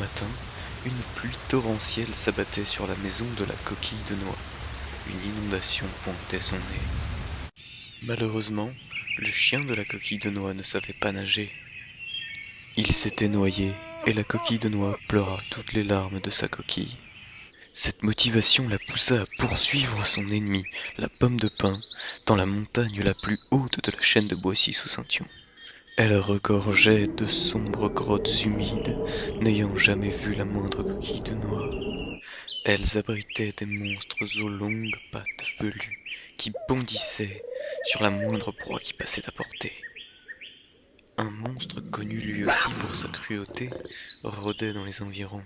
matin, une pluie torrentielle s'abattait sur la maison de la coquille de noix. Une inondation pointait son nez. Malheureusement, le chien de la coquille de noix ne savait pas nager. Il s'était noyé, et la coquille de noix pleura toutes les larmes de sa coquille. Cette motivation la poussa à poursuivre son ennemi, la pomme de pin, dans la montagne la plus haute de la chaîne de Boissy-sous-Saintion. Elle regorgeait de sombres grottes humides, n'ayant jamais vu la moindre coquille de noix. Elles abritaient des monstres aux longues pattes velues qui bondissaient sur la moindre proie qui passait à portée. Un monstre connu lui aussi pour sa cruauté rôdait dans les environs.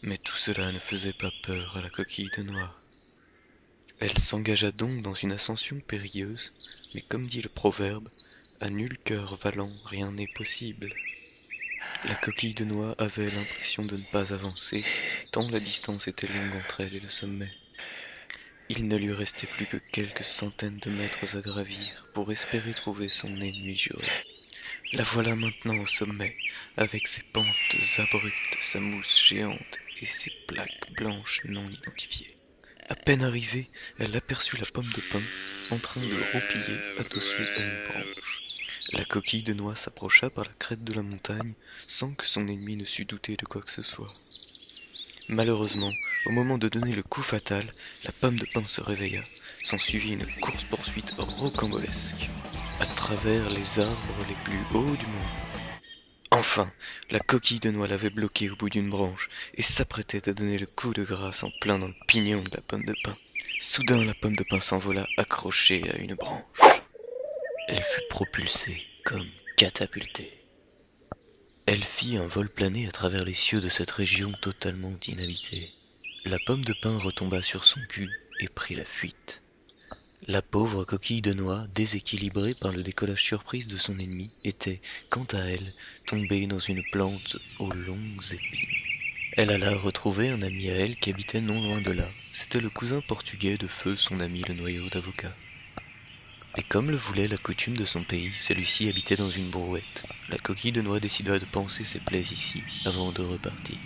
Mais tout cela ne faisait pas peur à la coquille de noix. Elle s'engagea donc dans une ascension périlleuse, mais comme dit le proverbe, à nul cœur valant rien n'est possible. La coquille de noix avait l'impression de ne pas avancer, tant la distance était longue entre elle et le sommet. Il ne lui restait plus que quelques centaines de mètres à gravir pour espérer trouver son ennemi juré. La voilà maintenant au sommet, avec ses pentes abruptes, sa mousse géante et ses plaques blanches non identifiées. À peine arrivée, elle aperçut la pomme de pin en train de roupiller adossée à une branche. La coquille de noix s'approcha par la crête de la montagne sans que son ennemi ne sût douter de quoi que ce soit. Malheureusement, au moment de donner le coup fatal, la pomme de pin se réveilla. S'ensuivit une course-poursuite rocambolesque à travers les arbres les plus hauts du monde. Enfin, la coquille de noix l'avait bloqué au bout d'une branche et s'apprêtait à donner le coup de grâce en plein dans le pignon de la pomme de pin. Soudain, la pomme de pin s'envola accrochée à une branche. Elle fut propulsée comme catapultée. Elle fit un vol plané à travers les cieux de cette région totalement inhabitée. La pomme de pin retomba sur son cul et prit la fuite. La pauvre coquille de noix, déséquilibrée par le décollage surprise de son ennemi, était, quant à elle, tombée dans une plante aux longues épines. Elle alla retrouver un ami à elle qui habitait non loin de là. C'était le cousin portugais de feu son ami le noyau d'avocat. Et comme le voulait la coutume de son pays, celui-ci habitait dans une brouette. La coquille de noix décida de panser ses plaies ici, avant de repartir.